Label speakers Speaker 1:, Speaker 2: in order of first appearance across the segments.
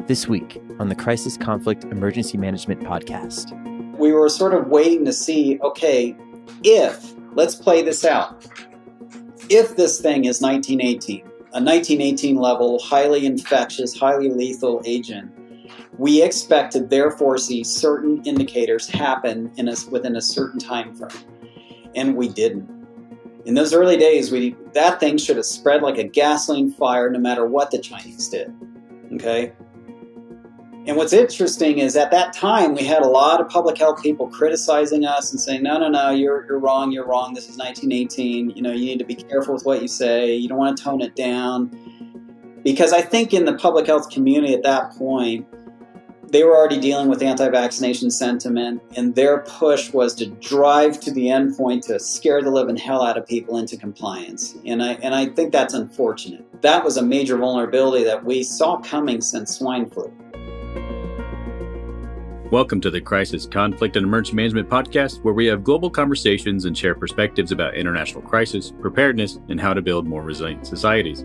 Speaker 1: This week on the Crisis Conflict Emergency Management Podcast.
Speaker 2: We were sort of waiting to see, okay, let's play this out. If this thing is 1918, a 1918 level, highly infectious, highly lethal agent, we expect to therefore see certain indicators happen within a certain time frame. And we didn't. In those early days, that thing should have spread like a gasoline fire no matter what the Chinese did. Okay? And what's interesting is at that time, we had a lot of public health people criticizing us and saying, no, you're wrong, this is 1918, you need to be careful with what you say, you don't want to tone it down. Because I think in the public health community at that point, they were already dealing with anti-vaccination sentiment, and their push was to drive to the end point to scare the living hell out of people into compliance. And I think that's unfortunate. That was a major vulnerability that we saw coming since swine flu.
Speaker 3: Welcome to the Crisis Conflict and Emergency Management Podcast, where we have global conversations and share perspectives about international crisis, preparedness, and how to build more resilient societies.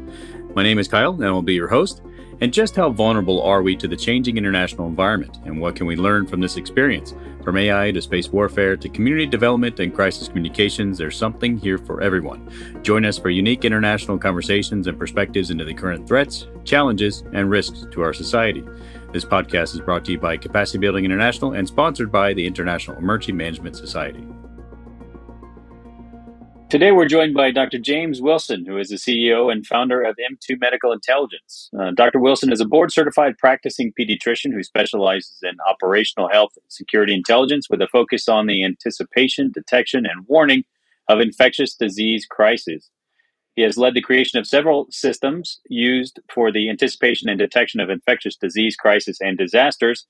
Speaker 3: My name is Kyle, and I will be your host. And just how vulnerable are we to the changing international environment, and what can we learn from this experience? From AI to space warfare to community development and crisis communications, there's something here for everyone. Join us for unique international conversations and perspectives into the current threats, challenges, and risks to our society. This podcast is brought to you by Capacity Building International and sponsored by the International Emergency Management Society. Today, we're joined by Dr. James Wilson, who is the CEO and founder of M2 Medical Intelligence. Dr. Wilson is a board-certified practicing pediatrician who specializes in operational health and security intelligence with a focus on the anticipation, detection, and warning of infectious disease crises. He has led the creation of several systems used for the anticipation and detection of infectious disease crisis and disasters.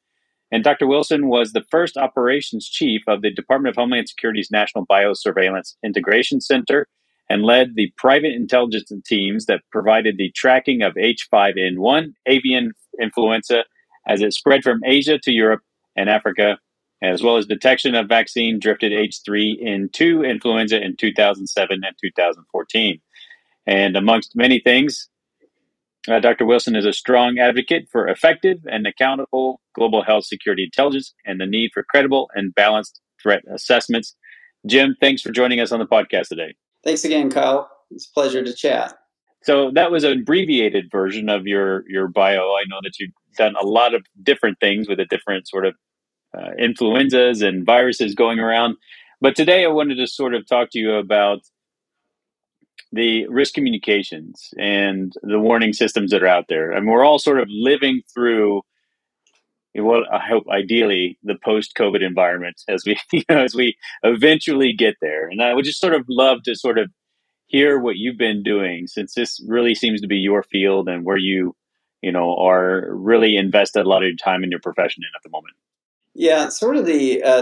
Speaker 3: And Dr. Wilson was the first operations chief of the Department of Homeland Security's National Biosurveillance Integration Center and led the private intelligence teams that provided the tracking of H5N1, avian influenza, as it spread from Asia to Europe and Africa, as well as detection of vaccine-drifted H3N2 influenza in 2007 and 2014. And amongst many things, Dr. Wilson is a strong advocate for effective and accountable global health security intelligence and the need for credible and balanced threat assessments. Jim, thanks for joining us on the podcast today.
Speaker 2: Thanks again, Kyle. It's a pleasure to chat.
Speaker 3: So that was an abbreviated version of your bio. I know that you've done a lot of different things with the different sort of influenzas and viruses going around. But today I wanted to sort of talk to you about the risk communications and the warning systems that are out there. And we're all sort of living through what I hope ideally the post-COVID environment as we eventually get there. And I would just sort of love to sort of hear what you've been doing, since this really seems to be your field and where you are really invested a lot of your time in your profession in at the moment.
Speaker 2: Yeah, sort of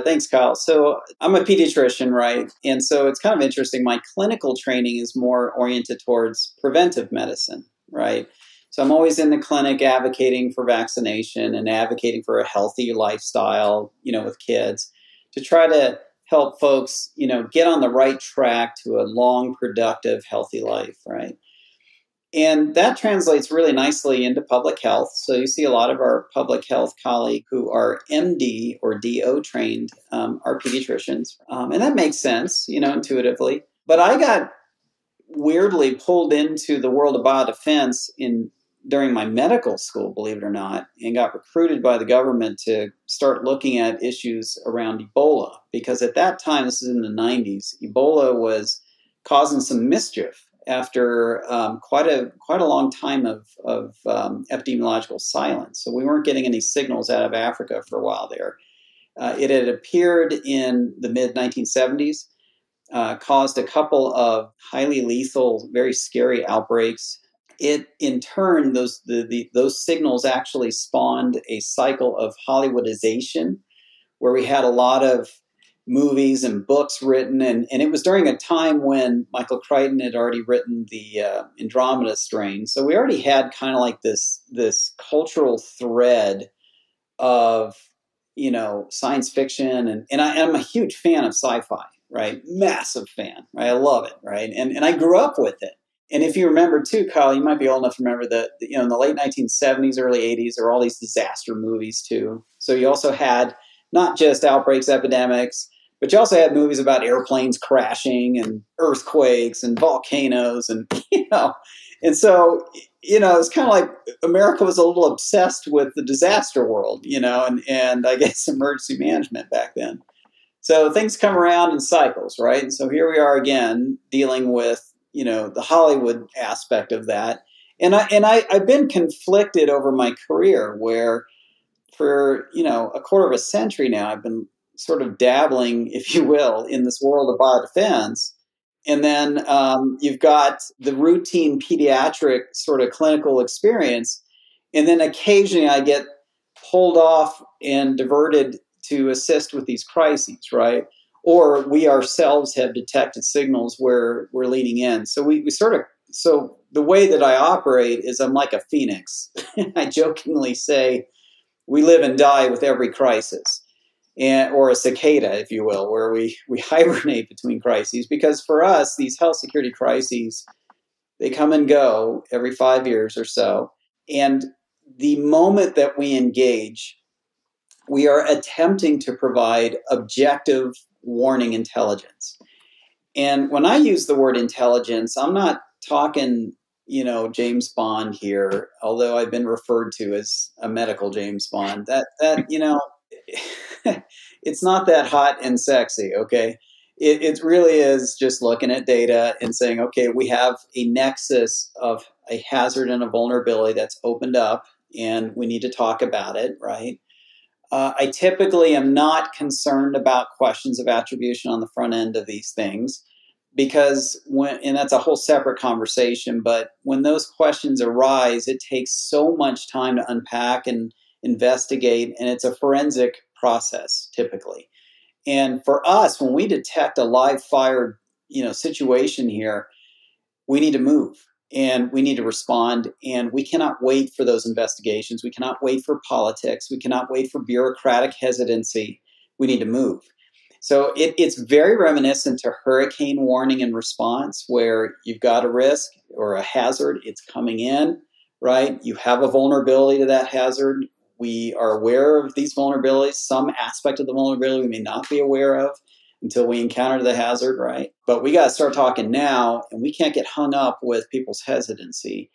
Speaker 2: thanks, Kyle. So I'm a pediatrician, right? And so it's kind of interesting. My clinical training is more oriented towards preventive medicine, right? So I'm always in the clinic advocating for vaccination and advocating for a healthy lifestyle, with kids to try to help folks, get on the right track to a long, productive, healthy life, right? And that translates really nicely into public health. So you see a lot of our public health colleagues who are MD or DO trained are pediatricians. And that makes sense, intuitively. But I got weirdly pulled into the world of biodefense during my medical school, believe it or not, and got recruited by the government to start looking at issues around Ebola. Because at that time, this is in the 90s, Ebola was causing some mischief after quite a long time of epidemiological silence. So we weren't getting any signals out of Africa for a while there. It had appeared in the mid-1970s, caused a couple of highly lethal, very scary outbreaks. It, in turn, those signals actually spawned a cycle of Hollywoodization, where we had a lot of movies and books written, and it was during a time when Michael Crichton had already written the Andromeda strain. So we already had kind of like this cultural thread of science fiction, and I'm a huge fan of sci-fi, right? Massive fan, right? I love it, right? And I grew up with it. And if you remember too, Kyle, you might be old enough to remember that, in the late 1970s, early 80s, there were all these disaster movies too. So you also had not just outbreaks, epidemics, but you also had movies about airplanes crashing and earthquakes and volcanoes and, and so, it's kind of like America was a little obsessed with the disaster world, and I guess emergency management back then. So things come around in cycles, right? And so here we are again dealing with, the Hollywood aspect of that. And I've been conflicted over my career where for, a quarter of a century now, I've been sort of dabbling, if you will, in this world of biodefense. And then you've got the routine pediatric sort of clinical experience. And then occasionally I get pulled off and diverted to assist with these crises, right? Or we ourselves have detected signals where we're leaning in. So so the way that I operate is I'm like a phoenix. I jokingly say we live and die with every crisis. Or a cicada, if you will, where we hibernate between crises. Because for us, these health security crises, they come and go every 5 years or so. And the moment that we engage, we are attempting to provide objective warning intelligence. And when I use the word intelligence, I'm not talking, James Bond here, although I've been referred to as a medical James Bond. That it's not that hot and sexy, okay? It really is just looking at data and saying, okay, we have a nexus of a hazard and a vulnerability that's opened up, and we need to talk about it, right? I typically am not concerned about questions of attribution on the front end of these things because and that's a whole separate conversation, but when those questions arise, it takes so much time to unpack and investigate, and it's a forensic process typically. And for us, when we detect a live fire, situation here, we need to move and we need to respond, and we cannot wait for those investigations. We cannot wait for politics. We cannot wait for bureaucratic hesitancy. We need to move. So it's very reminiscent to hurricane warning and response, where you've got a risk or a hazard, it's coming in, right? You have a vulnerability to that hazard. We are aware of these vulnerabilities. Some aspect of the vulnerability we may not be aware of until we encounter the hazard, right? But we got to start talking now, and we can't get hung up with people's hesitancy.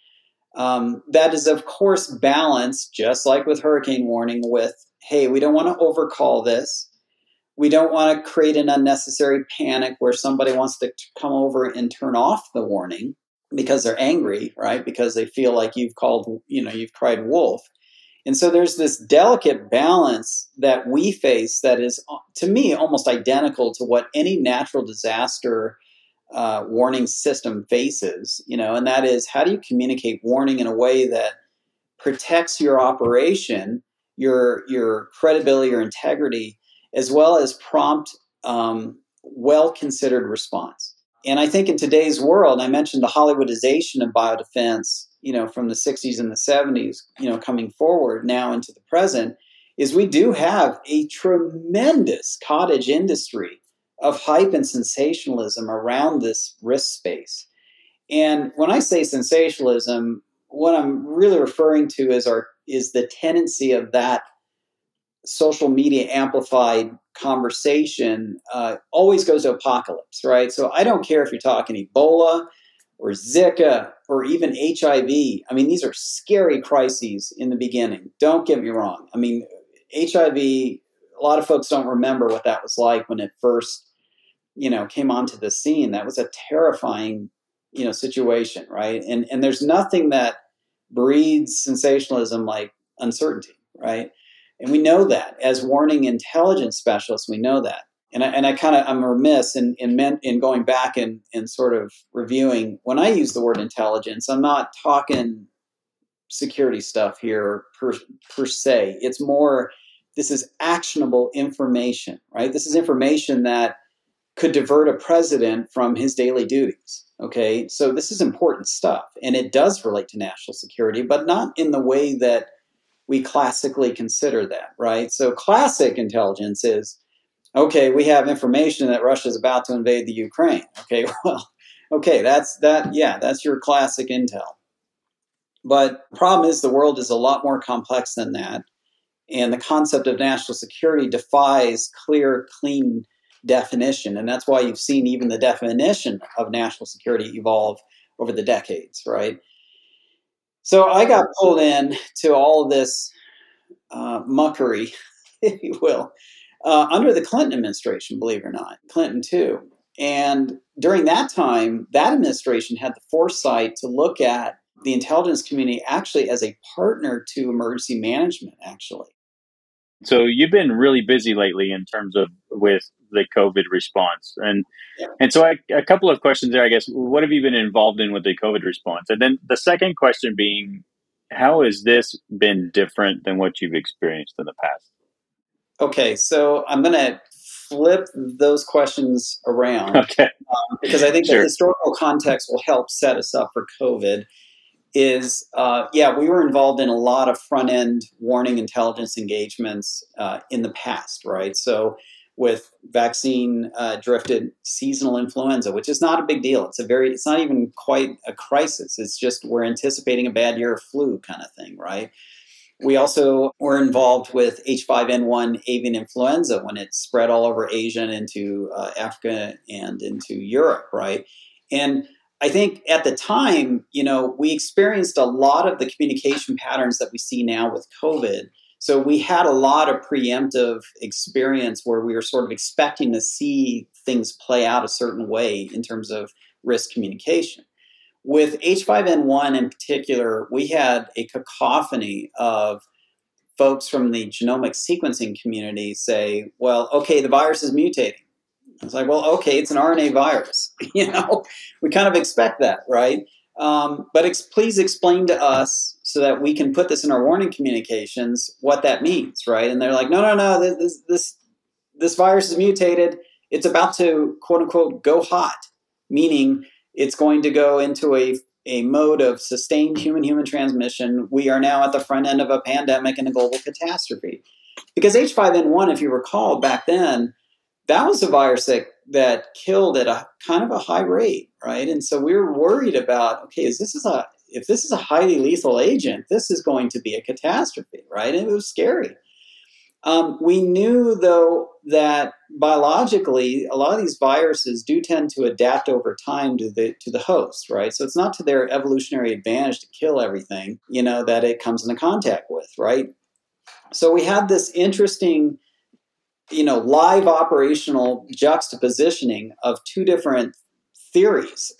Speaker 2: That is, of course, balanced, just like with hurricane warning, with, hey, we don't want to overcall this. We don't want to create an unnecessary panic where somebody wants to come over and turn off the warning because they're angry, right? Because they feel like you've cried wolf. And so there's this delicate balance that we face that is, to me, almost identical to what any natural disaster warning system faces, and that is, how do you communicate warning in a way that protects your operation, your credibility, your integrity, as well as prompt, well-considered response. And I think in today's world, I mentioned the Hollywoodization of biodefense, from the 60s and the 70s, coming forward now into the present, is we do have a tremendous cottage industry of hype and sensationalism around this risk space. And when I say sensationalism, what I'm really referring to is the tendency of that social media amplified conversation always goes to apocalypse, right? So I don't care if you're talking Ebola or Zika or even HIV. I mean, these are scary crises in the beginning. Don't get me wrong. I mean, HIV, a lot of folks don't remember what that was like when it first, came onto the scene. That was a terrifying, situation, right? And there's nothing that breeds sensationalism like uncertainty, right? And we know that as warning intelligence specialists, we know that. And I'm remiss in going back and sort of reviewing. When I use the word intelligence, I'm not talking security stuff here per se. It's more, this is actionable information, right? This is information that could divert a president from his daily duties. Okay, so this is important stuff, and it does relate to national security, but not in the way that we classically consider that, right? So classic intelligence is, okay, we have information that Russia is about to invade the Ukraine. Okay, well, Okay, that's your classic intel. But the problem is the world is a lot more complex than that. And the concept of national security defies clear, clean definition. And that's why you've seen even the definition of national security evolve over the decades, right? So I got pulled in to all of this muckery, if you will, under the Clinton administration, believe it or not, Clinton too. And during that time, that administration had the foresight to look at the intelligence community actually as a partner to emergency management, actually.
Speaker 3: So you've been really busy lately in terms of with the COVID response. And so a couple of questions there, I guess. What have you been involved in with the COVID response? And then the second question being, how has this been different than what you've experienced in the past?
Speaker 2: Okay, so I'm going to flip those questions around.
Speaker 3: Okay.
Speaker 2: Because I think
Speaker 3: Sure.
Speaker 2: the historical context will help set us up for COVID. We were involved in a lot of front-end warning intelligence engagements in the past, right? So with vaccine-drifted seasonal influenza, which is not a big deal. It's not even quite a crisis. It's just we're anticipating a bad year of flu kind of thing, right? We also were involved with H5N1 avian influenza when it spread all over Asia and into Africa and into Europe, right? And I think at the time, we experienced a lot of the communication patterns that we see now with COVID. So we had a lot of preemptive experience where we were sort of expecting to see things play out a certain way in terms of risk communication. With H5N1 in particular, we had a cacophony of folks from the genomic sequencing community say, well, okay, the virus is mutating. It's like, well, okay, it's an RNA virus. We kind of expect that, right? But please explain to us so that we can put this in our warning communications what that means, right? And they're like, no, this virus is mutated. It's about to, quote unquote, go hot, meaning it's going to go into a mode of sustained human-human transmission. We are now at the front end of a pandemic and a global catastrophe. Because H5N1, if you recall back then, that was a virus that killed at a kind of a high rate, right? And so we were worried about, okay, if this is a highly lethal agent, this is going to be a catastrophe, right? And it was scary. We knew, though, that biologically, a lot of these viruses do tend to adapt over time to the host, right? So it's not to their evolutionary advantage to kill everything, that it comes into contact with, right? So we had this interesting, live operational juxtapositioning of two different theories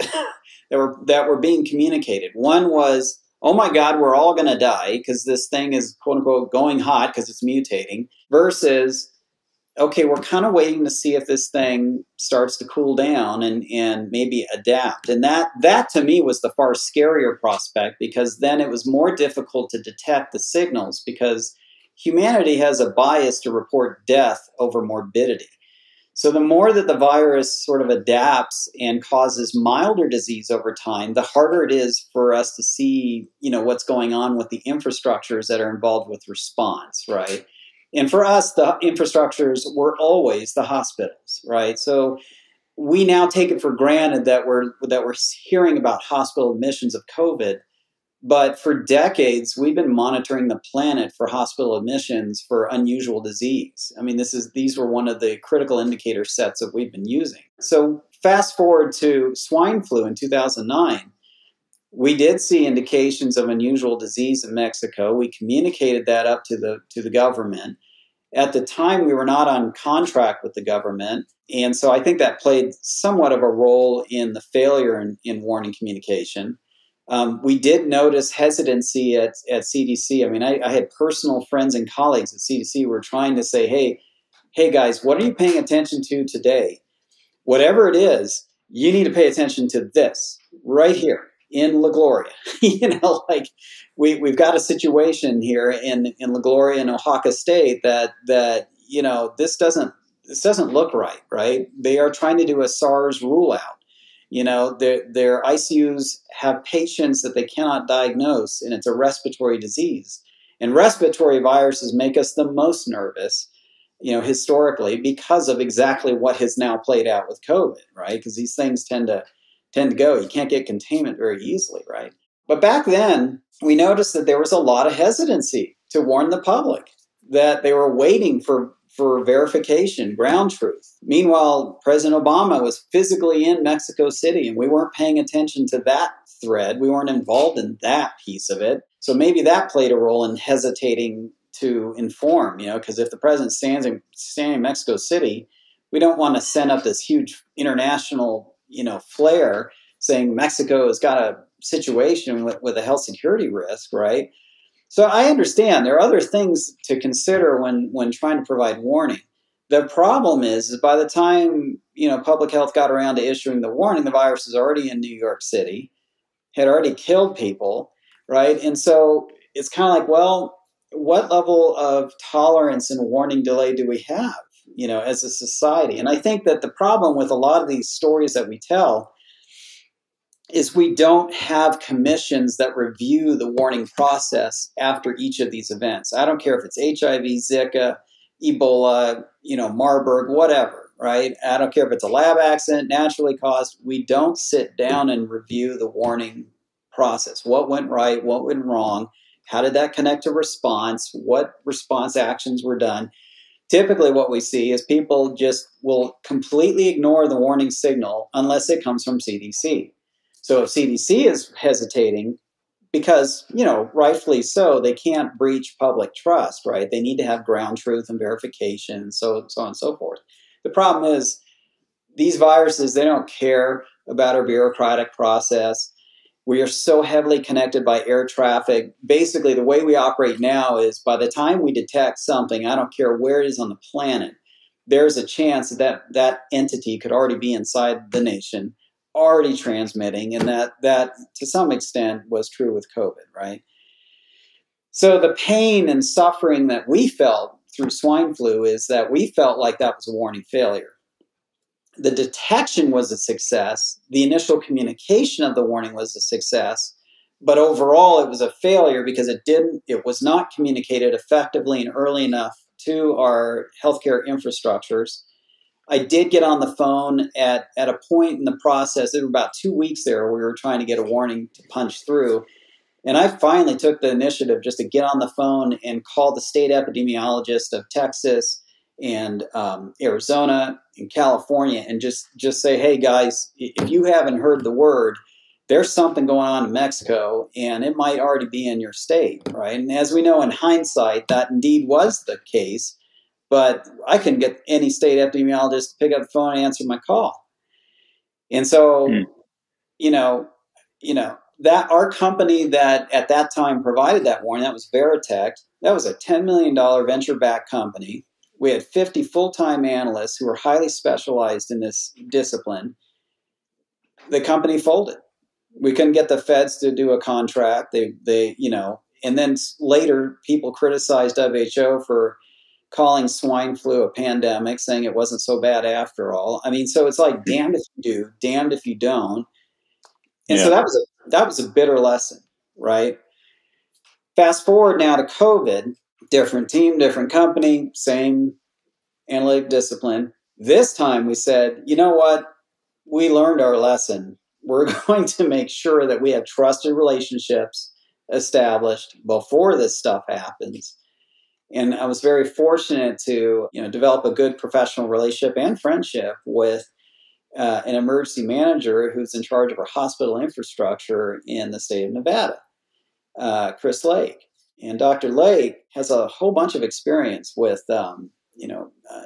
Speaker 2: that were being communicated. One was, oh my God, we're all going to die because this thing is, quote unquote, going hot because it's mutating, versus, okay, we're kind of waiting to see if this thing starts to cool down and maybe adapt. And that to me was the far scarier prospect, because then it was more difficult to detect the signals, because humanity has a bias to report death over morbidity. So the more that the virus sort of adapts and causes milder disease over time, the harder it is for us to see, what's going on with the infrastructures that are involved with response, right? And for us, the infrastructures were always the hospitals, right? So we now take it for granted that we're hearing about hospital admissions of COVID. But for decades, we've been monitoring the planet for hospital admissions for unusual disease. I mean, these were one of the critical indicator sets that we've been using. So fast forward to swine flu in 2009, we did see indications of unusual disease in Mexico. We communicated that up to the government. At the time, we were not on contract with the government. And so I think that played somewhat of a role in the failure in warning communication. We did notice hesitancy at CDC. I mean, I had personal friends and colleagues at CDC who were trying to say, hey guys, what are you paying attention to today? Whatever it is, you need to pay attention to this right here in La Gloria. We've got a situation here in La Gloria in Oaxaca State that this doesn't look right? They are trying to do a SARS rule out. Their ICUs have patients that they cannot diagnose, and it's a respiratory disease. And respiratory viruses make us the most nervous, historically, because of exactly what has now played out with COVID, right? Because these things tend tend to go. You can't get containment very easily, right? But back then, we noticed that there was a lot of hesitancy to warn the public, that they were waiting for verification, ground truth. Meanwhile, President Obama was physically in Mexico City, and we weren't paying attention to that thread. We weren't involved in that piece of it. So maybe that played a role in hesitating to inform, because if the president stands in Mexico City, we don't want to send up this huge international, flare saying Mexico has got a situation with a health security risk, right? So I understand there are other things to consider when trying to provide warning. The problem is by the time, public health got around to issuing the warning, the virus is already in New York City, had already killed people, right? And so it's kind of like, well, what level of tolerance and warning delay do we have, as a society? And I think that the problem with a lot of these stories that we tell is we don't have commissions that review the warning process after each of these events. I don't care if it's HIV, Zika, Ebola, Marburg, whatever, right? I don't care if it's a lab accident, naturally caused. We don't sit down and review the warning process. What went right? What went wrong? How did that connect to response? What response actions were done? Typically what we see is people just will completely ignore the warning signal unless it comes from CDC. So if CDC is hesitating, because, rightfully so, they can't breach public trust, right? They need to have ground truth and verification, so on and so forth. The problem is these viruses, they don't care about our bureaucratic process. We are so heavily connected by air traffic. Basically, the way we operate now is by the time we detect something, I don't care where it is on the planet, there's a chance that that entity could already be inside the nation, already transmitting, and that to some extent was true with COVID, right? So the pain and suffering that we felt through swine flu is that we felt like that was a warning failure. The detection was a success. The initial communication of the warning was a success, but overall it was a failure because it was not communicated effectively and early enough to our healthcare infrastructures. I did get on the phone at a point in the process. There were about 2 weeks there where we were trying to get a warning to punch through. And I finally took the initiative just to get on the phone and call the state epidemiologist of Texas and Arizona and California and just say, hey, guys, if you haven't heard the word, there's something going on in Mexico, and it might already be in your state, right? And as we know in hindsight, that indeed was the case. But I couldn't get any state epidemiologist to pick up the phone and answer my call. And so, that our company that at that time provided that warning, that was Veritech. That was a $10 million venture-backed company. We had 50 full-time analysts who were highly specialized in this discipline. The company folded. We couldn't get the feds to do a contract. And then later people criticized WHO for calling swine flu a pandemic, saying it wasn't so bad after all. I mean, so it's like damned if you do, damned if you don't. And so that was a bitter lesson, right? Fast forward now to COVID, different team, different company, same analytic discipline. This time we said, you know what? We learned our lesson. We're going to make sure that we have trusted relationships established before this stuff happens. And I was very fortunate to, develop a good professional relationship and friendship with an emergency manager who's in charge of our hospital infrastructure in the state of Nevada, Chris Lake. And Dr. Lake has a whole bunch of experience with, in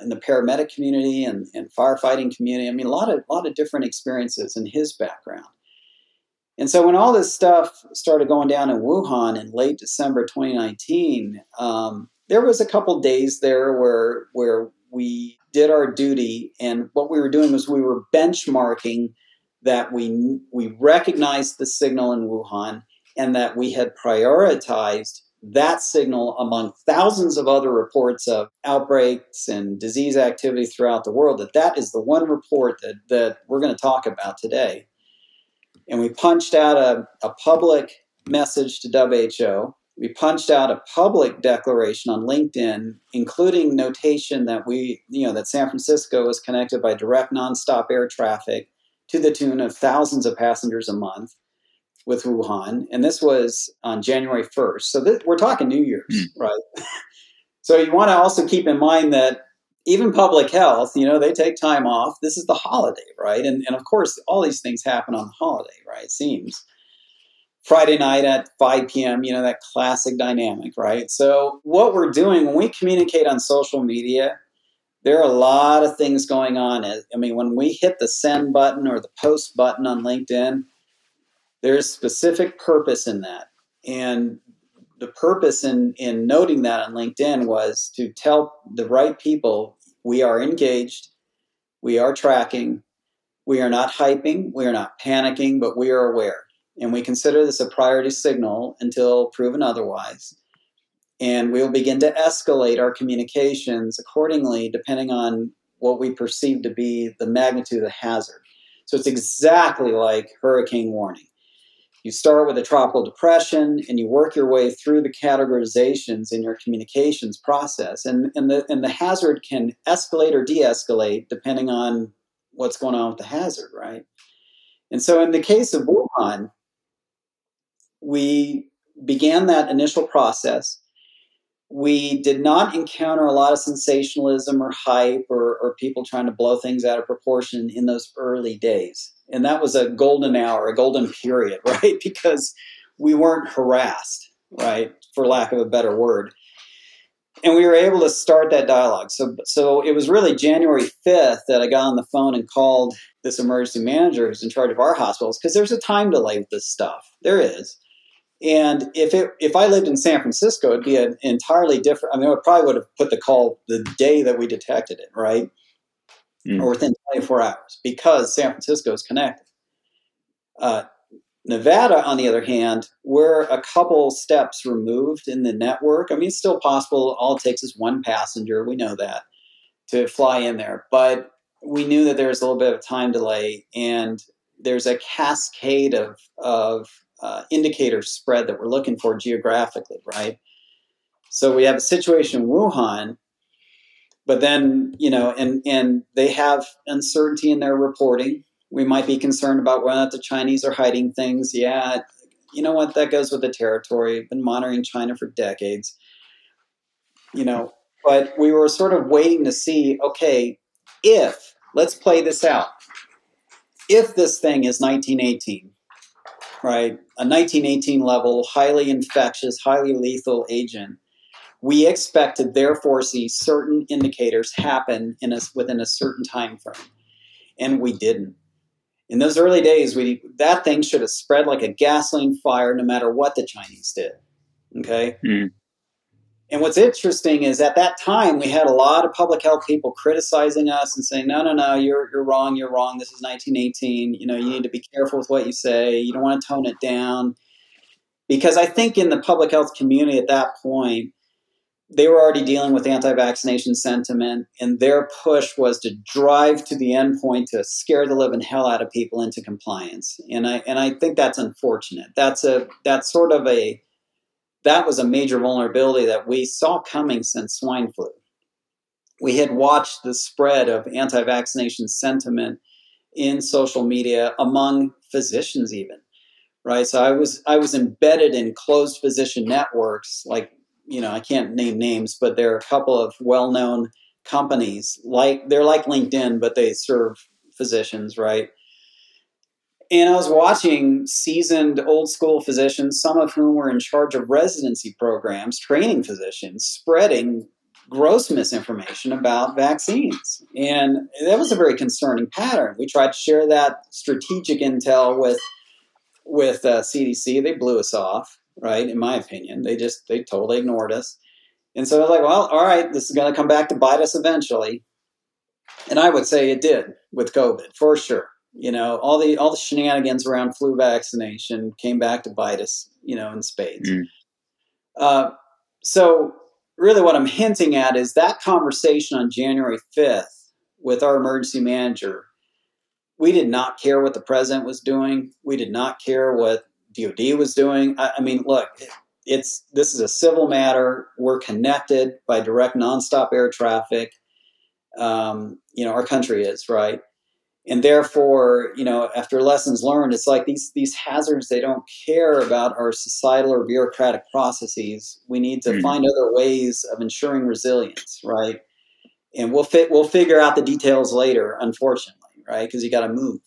Speaker 2: the paramedic community and firefighting community. I mean, a lot of different experiences in his background. And so when all this stuff started going down in Wuhan in late December 2019, there was a couple days there where we did our duty, and what we were doing was we were benchmarking that we recognized the signal in Wuhan and that we had prioritized that signal among thousands of other reports of outbreaks and disease activity throughout the world, that is the one report that we're going to talk about today. And we punched out a public message to WHO. We punched out a public declaration on LinkedIn, including notation that that San Francisco was connected by direct nonstop air traffic to the tune of thousands of passengers a month with Wuhan. And this was on January 1st. So we're talking New Year's, right? So you want to also keep in mind that even public health, they take time off. This is the holiday, right? And of course, all these things happen on the holiday, right? It seems. Friday night at 5 p.m., that classic dynamic, right? So what we're doing when we communicate on social media, there are a lot of things going on. When we hit the send button or the post button on LinkedIn, there's specific purpose in that. And the purpose in noting that on LinkedIn was to tell the right people, we are engaged, we are tracking, we are not hyping, we are not panicking, but we are aware. And we consider this a priority signal until proven otherwise. And we'll begin to escalate our communications accordingly, depending on what we perceive to be the magnitude of the hazard. So it's exactly like hurricane warning. You start with a tropical depression and you work your way through the categorizations in your communications process. And the hazard can escalate or de-escalate depending on what's going on with the hazard, right? And so in the case of Wuhan, we began that initial process. We did not encounter a lot of sensationalism or hype or people trying to blow things out of proportion in those early days. And that was a golden hour, a golden period, right? Because we weren't harassed, right? For lack of a better word. And we were able to start that dialogue. So it was really January 5th that I got on the phone and called this emergency manager who's in charge of our hospitals, because there's a time delay with this stuff. There is. And if I lived in San Francisco, it'd be an entirely different. I probably would have put the call the day that we detected it, right? Or within 24 hours, because San Francisco is connected. Nevada, on the other hand, we're a couple steps removed in the network. It's still possible. All it takes is one passenger. We know that to fly in there. But we knew that there was a little bit of time delay, and there's a cascade of indicators spread that we're looking for geographically, right? So we have a situation in Wuhan, but then, and they have uncertainty in their reporting. We might be concerned about whether or not the Chinese are hiding things. Yeah, you know what? That goes with the territory. I've been monitoring China for decades. But we were sort of waiting to see, okay, let's play this out. If this thing is 1918, right, a 1918 level, highly infectious, highly lethal agent, we expect to therefore see certain indicators happen within a certain time frame. And we didn't. In those early days, that thing should have spread like a gasoline fire no matter what the Chinese did. Okay? And what's interesting is at that time, we had a lot of public health people criticizing us and saying, no, you're wrong, This is 1918. You need to be careful with what you say. You don't want to tone it down. Because I think in the public health community at that point, they were already dealing with anti-vaccination sentiment, and their push was to drive to the end point to scare the living hell out of people into compliance. And I think that's unfortunate. That was a major vulnerability that we saw coming since swine flu. We had watched the spread of anti-vaccination sentiment in social media among physicians even, right? So I was embedded in closed physician networks, like, I can't name names, but there are a couple of well-known companies, they're like LinkedIn, but they serve physicians, right? And I was watching seasoned old school physicians, some of whom were in charge of residency programs, training physicians, spreading gross misinformation about vaccines. And that was a very concerning pattern. We tried to share that strategic intel with CDC. They blew us off, right? In my opinion, they totally ignored us. And so I was like, well, all right, this is going to come back to bite us eventually. And I would say it did with COVID, for sure. All the shenanigans around flu vaccination came back to bite us, in spades. So really what I'm hinting at is that conversation on January 5th with our emergency manager. We did not care what the president was doing. We did not care what DOD was doing. Look, this is a civil matter. We're connected by direct nonstop air traffic. Our country is, right? And therefore, after lessons learned, it's like these hazards, they don't care about our societal or bureaucratic processes. We need to find other ways of ensuring resilience, right? And we'll figure out the details later, unfortunately, right? Because you got to move.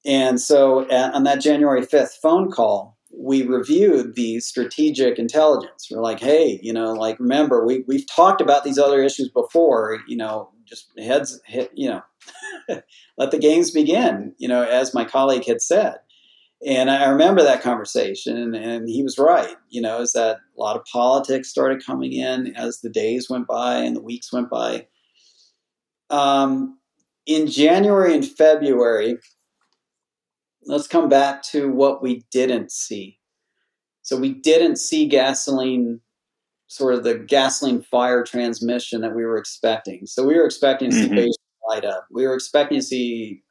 Speaker 2: And so on that January 5th phone call, we reviewed the strategic intelligence. We're like, hey, remember, we've talked about these other issues before, just heads hit, let the games begin, as my colleague had said. And I remember that conversation, and he was right, is that a lot of politics started coming in as the days went by and the weeks went by. In January and February, let's come back to what we didn't see. So we didn't see gasoline, sort of the gasoline fire transmission that we were expecting. So we were expecting to see patients light up. We were expecting to see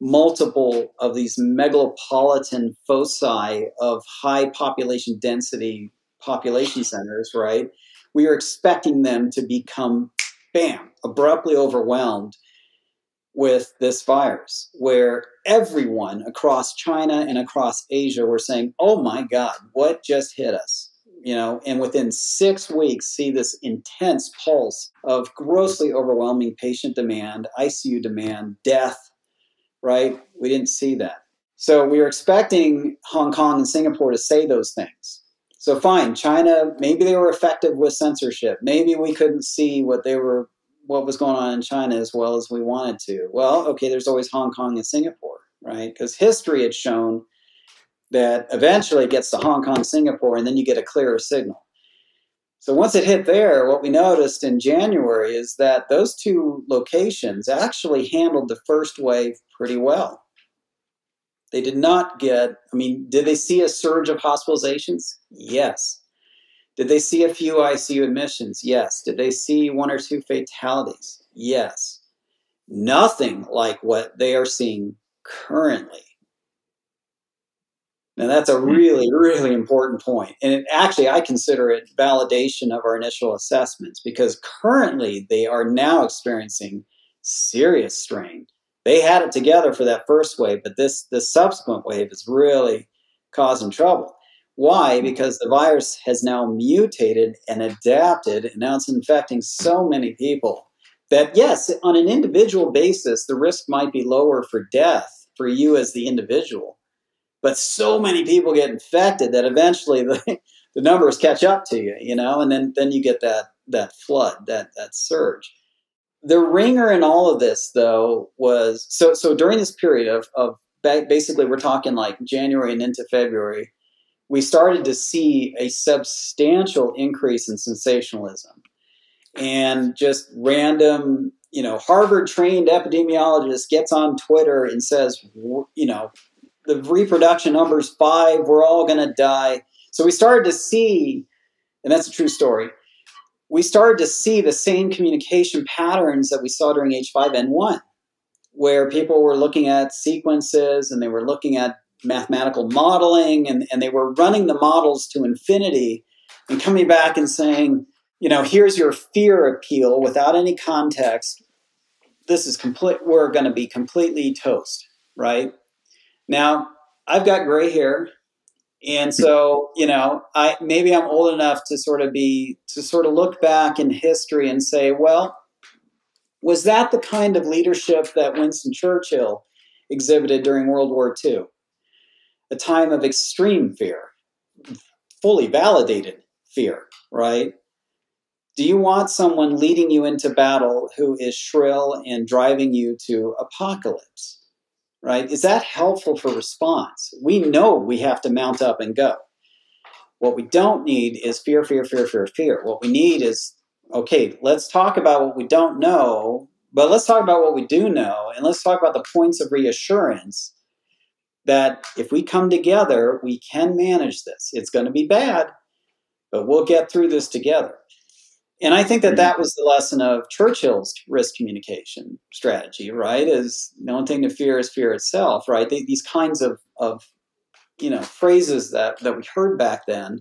Speaker 2: multiple of these megalopolitan foci of high population density population centers, right? We were expecting them to become, bam, abruptly overwhelmed with this virus, where everyone across China and across Asia were saying, oh my God, what just hit us? And within 6 weeks, see this intense pulse of grossly overwhelming patient demand, ICU demand, death, right? We didn't see that. So we were expecting Hong Kong and Singapore to say those things. So fine, China, maybe they were effective with censorship. Maybe we couldn't see what was going on in China as well as we wanted to. Well, okay, there's always Hong Kong and Singapore, right? Because history had shown that eventually it gets to Hong Kong, Singapore, and then you get a clearer signal. So once it hit there, what we noticed in January is that those two locations actually handled the first wave pretty well. They did not did they see a surge of hospitalizations? Yes. Did they see a few ICU admissions? Yes. Did they see 1 or 2 fatalities? Yes. Nothing like what they are seeing currently. Now, that's a really, really important point. And I consider it validation of our initial assessments, because currently they are now experiencing serious strain. They had it together for that first wave, but this subsequent wave is really causing trouble. Why? Because the virus has now mutated and adapted, and now it's infecting so many people that, yes, on an individual basis, the risk might be lower for death for you as the individual. But so many people get infected that eventually the numbers catch up to you, and then you get that flood, that surge. The ringer in all of this, though, was so during this period of basically we're talking like January and into February, we started to see a substantial increase in sensationalism and just random, Harvard-trained epidemiologist gets on Twitter and says, the reproduction number's 5, we're all going to die. So we started to see, and that's a true story, we started to see the same communication patterns that we saw during H5N1, where people were looking at sequences and they were looking at mathematical modeling and they were running the models to infinity and coming back and saying, here's your fear appeal without any context. This is we're going to be completely toast, right? Now, I've got gray hair, and so, maybe I'm old enough to sort of look back in history and say, well, was that the kind of leadership that Winston Churchill exhibited during World War II? A time of extreme fear, fully validated fear, right? Do you want someone leading you into battle who is shrill and driving you to apocalypse? Right? Is that helpful for response? We know we have to mount up and go. What we don't need is fear, fear, fear, fear, fear. What we need is, okay, let's talk about what we don't know, but let's talk about what we do know, and let's talk about the points of reassurance that if we come together, we can manage this. It's going to be bad, but we'll get through this together. And I think that was the lesson of Churchill's risk communication strategy, right? Is the only thing to fear is fear itself, right? These kinds of phrases that we heard back then,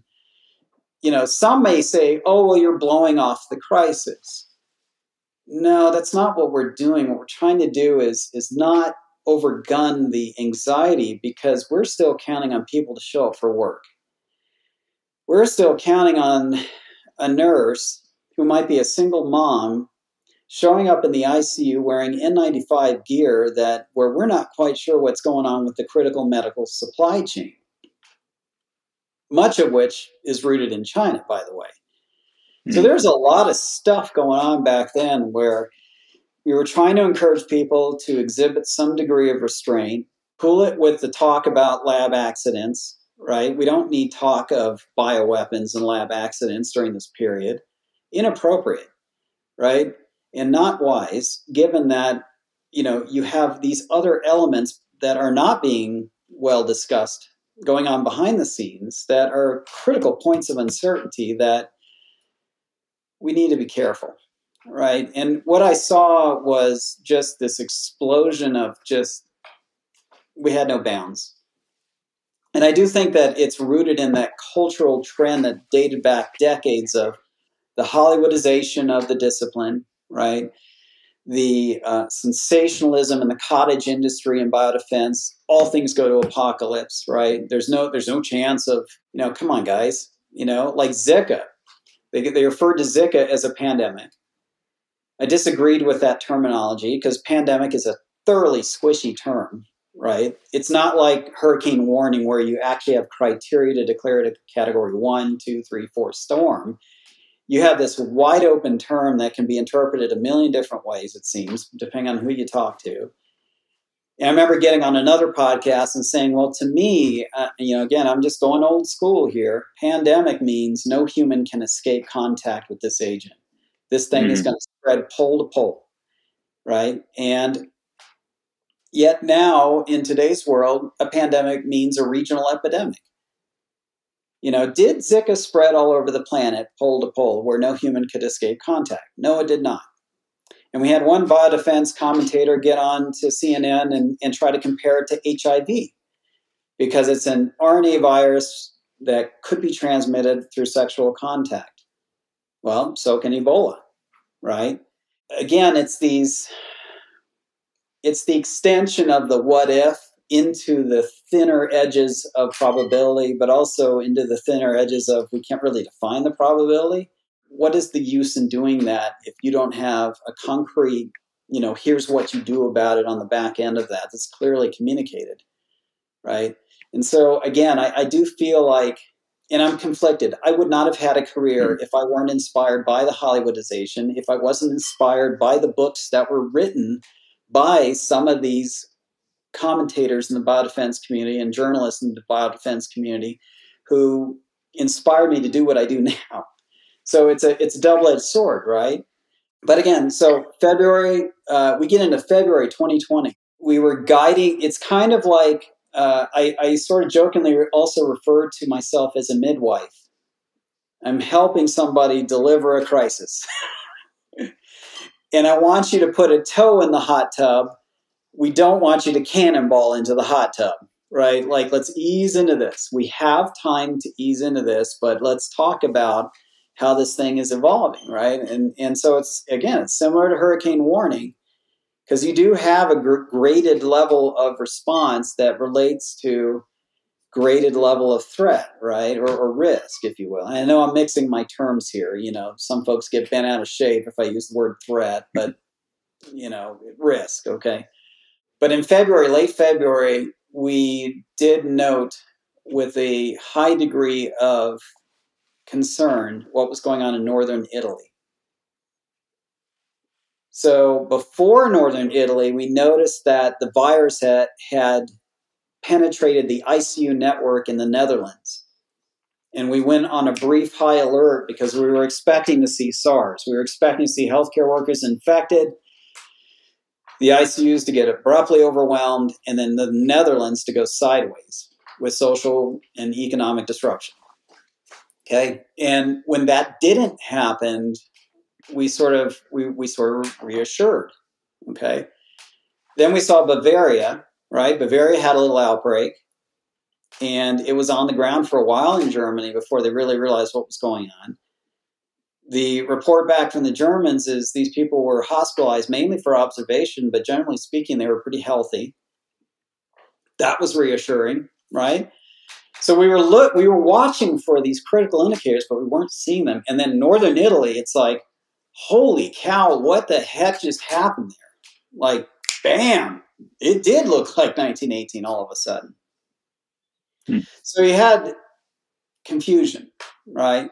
Speaker 2: some may say, oh, well, you're blowing off the crisis. No, that's not what we're doing. What we're trying to do is not overgun the anxiety, because we're still counting on people to show up for work. We're still counting on a nurse who might be a single mom showing up in the ICU wearing N95 gear where we're not quite sure what's going on with the critical medical supply chain, much of which is rooted in China, by the way. So there's a lot of stuff going on back then where we were trying to encourage people to exhibit some degree of restraint, cool it with the talk about lab accidents, right? We don't need talk of bioweapons and lab accidents during this period. Inappropriate, right? And not wise, given that, you have these other elements that are not being well discussed going on behind the scenes that are critical points of uncertainty that we need to be careful, right? And what I saw was just this explosion of we had no bounds. And I do think that it's rooted in that cultural trend that dated back decades of the Hollywoodization of the discipline, right? The sensationalism in the cottage industry and biodefense. All things go to apocalypse, right? There's no chance of, come on, guys, like Zika. They referred to Zika as a pandemic. I disagreed with that terminology because pandemic is a thoroughly squishy term, right? It's not like hurricane warning where you actually have criteria to declare it a category 1, 2, 3, 4 storm. You have this wide open term that can be interpreted a million different ways, it seems, depending on who you talk to. And I remember getting on another podcast and saying, well, to me, again, I'm just going old school here. Pandemic means no human can escape contact with this agent. This thing is going to spread pole to pole, right? And yet now, in today's world, a pandemic means a regional epidemic. Did Zika spread all over the planet, pole to pole, where no human could escape contact? No, it did not. And we had one biodefense commentator get on to CNN and try to compare it to HIV because it's an RNA virus that could be transmitted through sexual contact. Well, so can Ebola, right? Again, it's the extension of the what if into the thinner edges of probability, but also into the thinner edges of we can't really define the probability. What is the use in doing that if you don't have a concrete, here's what you do about it on the back end of that that's clearly communicated, right? And so, again, I do feel like, and I'm conflicted, I would not have had a career if I weren't inspired by the Hollywoodization, if I wasn't inspired by the books that were written by some of these commentators in the biodefense community and journalists in the biodefense community who inspired me to do what I do now. So it's a double-edged sword, right? But again, so February, we get into February 2020. We were guiding, it's kind of like, I sort of jokingly also refer to myself as a midwife. I'm helping somebody deliver a crisis. And I want you to put a toe in the hot tub. We don't want you to cannonball into the hot tub, right? Like, let's ease into this. We have time to ease into this, but let's talk about how this thing is evolving, right? And so it's similar to hurricane warning, because you do have a graded level of response that relates to graded level of threat, right? Or risk, if you will. And I know I'm mixing my terms here. Some folks get bent out of shape if I use the word threat, but, risk, okay? But in February, late February, we did note with a high degree of concern what was going on in northern Italy. So before northern Italy, we noticed that the virus had penetrated the ICU network in the Netherlands. And we went on a brief high alert because we were expecting to see SARS. We were expecting to see healthcare workers infected, the ICUs to get abruptly overwhelmed, and then the Netherlands to go sideways with social and economic disruption. Okay, and when that didn't happen, we sort of reassured. Okay, then we saw Bavaria. Right, Bavaria had a little outbreak, and it was on the ground for a while in Germany before they really realized what was going on. The report back from the Germans is these people were hospitalized mainly for observation, but generally speaking, they were pretty healthy. That was reassuring, right? So we were watching for these critical indicators, but we weren't seeing them. And then northern Italy, it's like, holy cow, what the heck just happened there? Like, bam, it did look like 1918 all of a sudden. So you had confusion, right?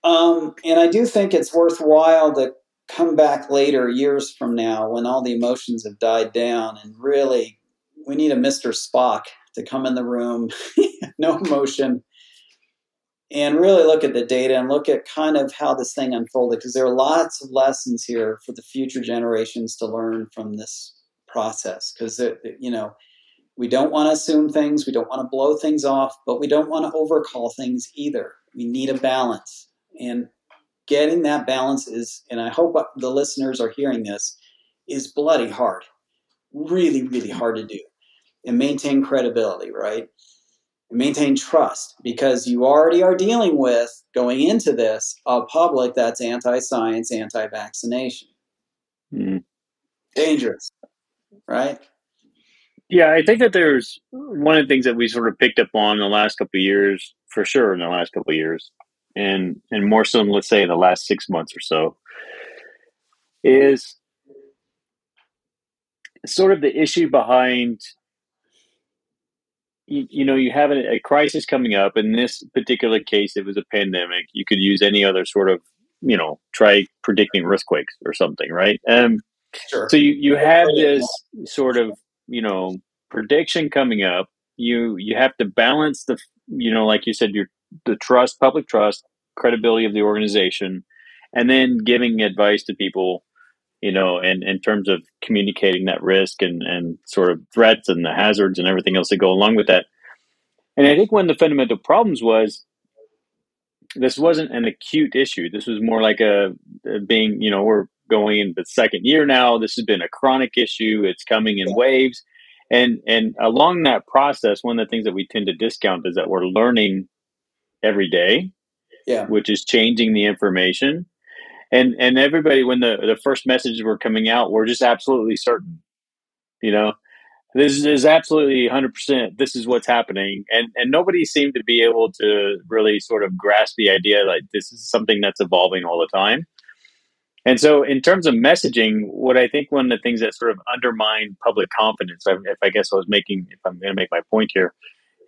Speaker 2: And I do think it's worthwhile to come back later, years from now, when all the emotions have died down, and really, we need a Mr. Spock to come in the room, no emotion, and really look at the data and look at kind of how this thing unfolded, because there are lots of lessons here for the future generations to learn from this process. Because, we don't want to assume things, we don't want to blow things off, but we don't want to overcall things either. We need a balance. And getting that balance is, and I hope the listeners are hearing this, is bloody hard. Really, really hard to do. And maintain credibility, right? And maintain trust, because you already are dealing with, going into this, a public that's anti-science, anti-vaccination. Dangerous, right?
Speaker 3: Yeah, I think that there's one of the things that we sort of picked up on in the last couple of years, for sure in the last couple of years, and more so in, let's say, the last 6 months or so, is sort of the issue behind, you have a crisis coming up. In this particular case, it was a pandemic. You could use any other sort of, try predicting earthquakes or something, right?
Speaker 2: Sure.
Speaker 3: So you have this sort of, prediction coming up. You have to balance the, like you said, the trust, public trust, credibility of the organization, and then giving advice to people, and in terms of communicating that risk and sort of threats and the hazards and everything else that go along with that. And I think one of the fundamental problems was, this wasn't an acute issue. This was more like being, we're going into the second year now. This has been a chronic issue. It's coming in waves. And along that process, one of the things that we tend to discount is that we're learning every day, which is changing the information. And everybody, when the first messages were coming out, we're just absolutely certain, this is absolutely 100%. This is what's happening. And nobody seemed to be able to really sort of grasp the idea like this is something that's evolving all the time. And so in terms of messaging, what I think one of the things that sort of undermine public confidence, if I'm going to make my point here,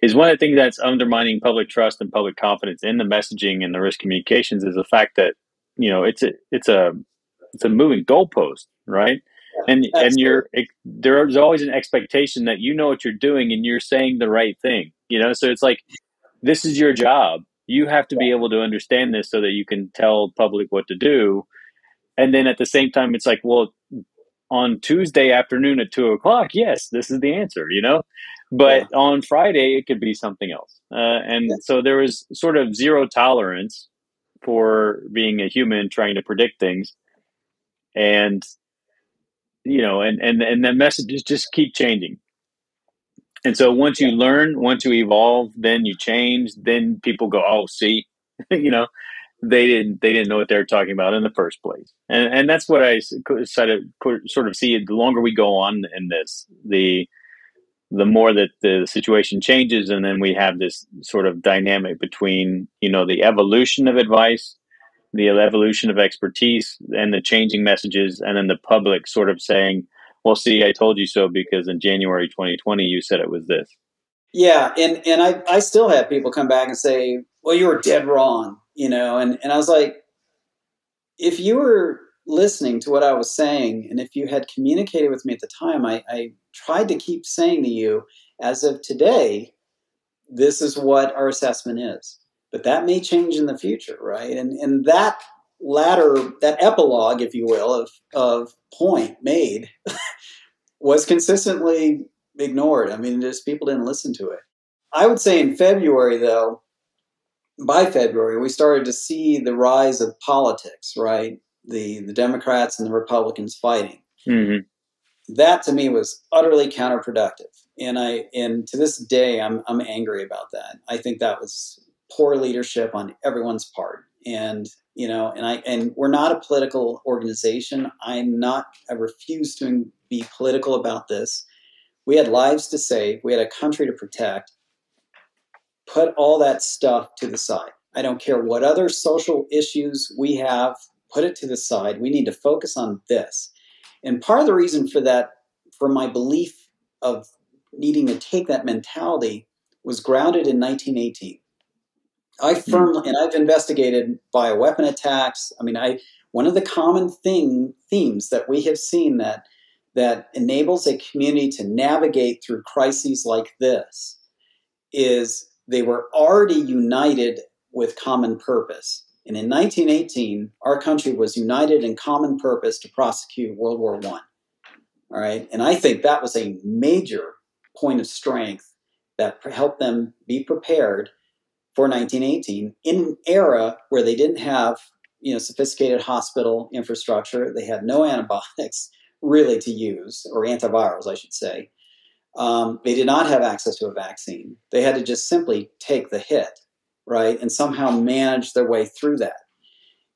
Speaker 3: is one of the things that's undermining public trust and public confidence in the messaging and the risk communications is the fact that, it's a moving goalpost, right? And there's always an expectation that you know what you're doing and you're saying the right thing, so it's like, this is your job. You have to be able to understand this so that you can tell public what to do. And then at the same time, it's like, well, on Tuesday afternoon at 2:00, yes, this is the answer, but on Friday, it could be something else. So there was sort of zero tolerance for being a human trying to predict things. And and the messages just keep changing. And so once you learn, once you evolve, then you change, then people go, oh, see, they didn't know what they were talking about in the first place. And that's what I sort of see. The longer we go on in this, the more that the situation changes. And then we have this sort of dynamic between, the evolution of advice, the evolution of expertise, and the changing messages, and then the public sort of saying, well, see, I told you so because in January 2020, you said it was this.
Speaker 2: Yeah, and I still have people come back and say, well, you were dead wrong, and I was like, if you were listening to what I was saying, and if you had communicated with me at the time, I tried to keep saying to you, as of today, this is what our assessment is. But that may change in the future, right? And that epilogue, if you will, of point made was consistently ignored. I mean, just people didn't listen to it. I would say in February, though, by February, we started to see the rise of politics, right? The Democrats and the Republicans fighting.
Speaker 3: Mm-hmm.
Speaker 2: That to me was utterly counterproductive. And to this day, I'm angry about that. I think that was poor leadership on everyone's part. And, and we're not a political organization. I refuse to be political about this. We had lives to save. We had a country to protect. Put all that stuff to the side. I don't care what other social issues we have, put it to the side. We need to focus on this. And part of the reason for that, for my belief of needing to take that mentality, was grounded in 1918. And I've investigated bioweapon attacks. I mean, one of the common themes that we have seen that enables a community to navigate through crises like this is they were already united with common purpose. And in 1918, our country was united in common purpose to prosecute World War I. All right. And I think that was a major point of strength that helped them be prepared for 1918 in an era where they didn't have, sophisticated hospital infrastructure. They had no antibiotics really to use, or antivirals, I should say. They did not have access to a vaccine. They had to just simply take the hit, right, and somehow manage their way through that.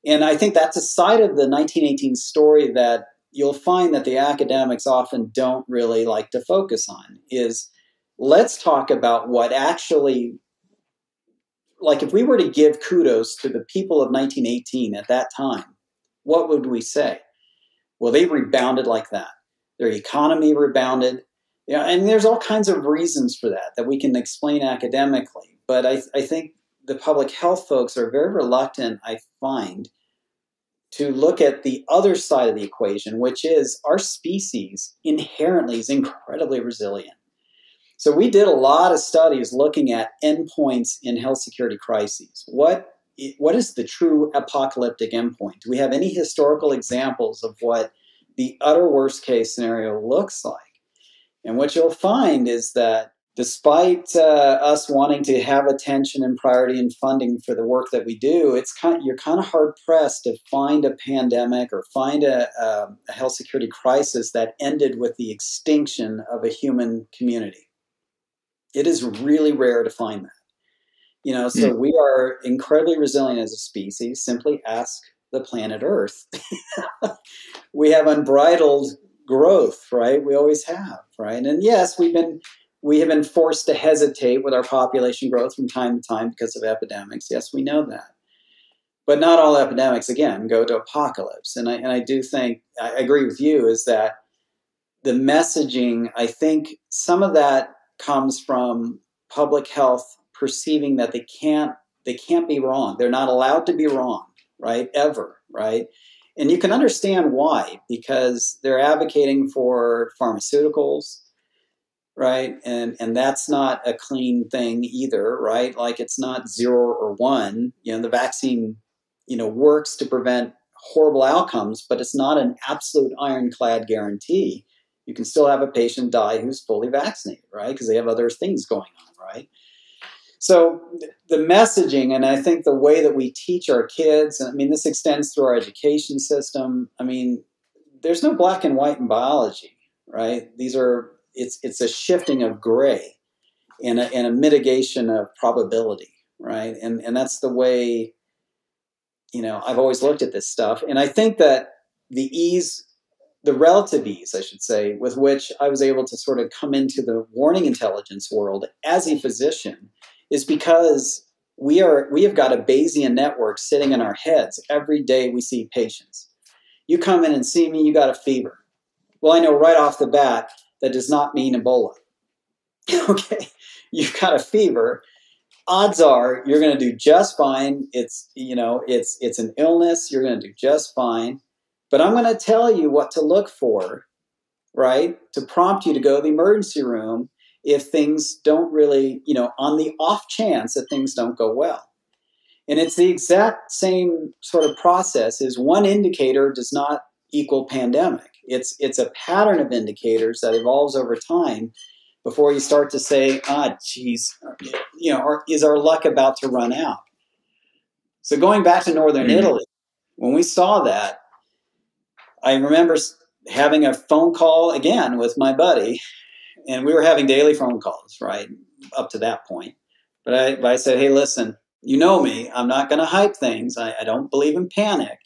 Speaker 2: And I think that's a side of the 1918 story that you'll find that the academics often don't really like to focus on, is let's talk about what actually, like if we were to give kudos to the people of 1918 at that time, what would we say? Well, they rebounded like that. Their economy rebounded. And there's all kinds of reasons for that we can explain academically. But I think the public health folks are very reluctant, I find, to look at the other side of the equation, which is our species inherently is incredibly resilient. So we did a lot of studies looking at endpoints in health security crises. What is the true apocalyptic endpoint? Do we have any historical examples of what the utter worst case scenario looks like? And what you'll find is that despite us wanting to have attention and priority and funding for the work that we do, you're kind of hard pressed to find a pandemic or find a health security crisis that ended with the extinction of a human community. It is really rare to find that. So we are incredibly resilient as a species. Simply ask the planet Earth. We have unbridled growth, right? We always have, right? And yes, we have been forced to hesitate with our population growth from time to time because of epidemics. Yes, we know that. But not all epidemics, again, go to apocalypse. And I do think, I agree with you, is that the messaging, I think some of that comes from public health perceiving that they can't be wrong. They're not allowed to be wrong, right? Ever, right? And you can understand why, because they're advocating for pharmaceuticals, right? And that's not a clean thing either, right? Like it's not 0 or 1. The vaccine, works to prevent horrible outcomes, but it's not an absolute ironclad guarantee. You can still have a patient die who's fully vaccinated, right? Because they have other things going on, right? So the messaging, and I think the way that we teach our kids, and I mean, this extends through our education system. I mean, there's no black and white in biology, right? It's a shifting of gray and a mitigation of probability, right? And that's the way, I've always looked at this stuff. And I think that the relative ease, I should say, with which I was able to sort of come into the warning intelligence world as a physician is because we have got a Bayesian network sitting in our heads every day we see patients. You come in and see me, you got a fever. Well, I know right off the bat that does not mean Ebola. Okay, you've got a fever. Odds are you're going to do just fine. It's an illness. You're going to do just fine. But I'm going to tell you what to look for, right, to prompt you to go to the emergency room if things don't really, on the off chance that things don't go well. And it's the exact same sort of process. Is one indicator does not equal pandemic. It's a pattern of indicators that evolves over time before you start to say, geez, or is our luck about to run out? So going back to Northern Italy, when we saw that, I remember having a phone call again with my buddy, and we were having daily phone calls, right, up to that point. But I said, hey, listen, You know me, I'm not going to hype things. I don't believe in panic.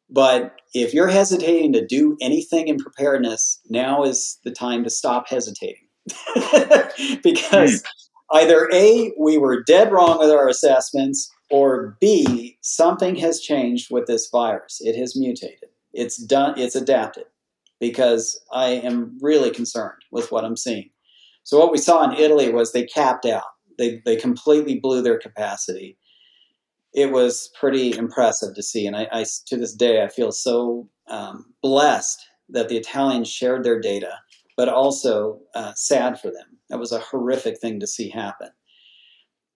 Speaker 2: But if you're hesitating to do anything in preparedness, now is the time to stop hesitating. Because either A, we were dead wrong with our assessments, or B, something has changed with this virus. It has mutated. It's adapted, because I am really concerned with what I'm seeing. So what we saw in Italy was they capped out. They completely blew their capacity. It was pretty impressive to see. And I to this day, I feel so blessed that the Italians shared their data, but also sad for them. That was a horrific thing to see happen.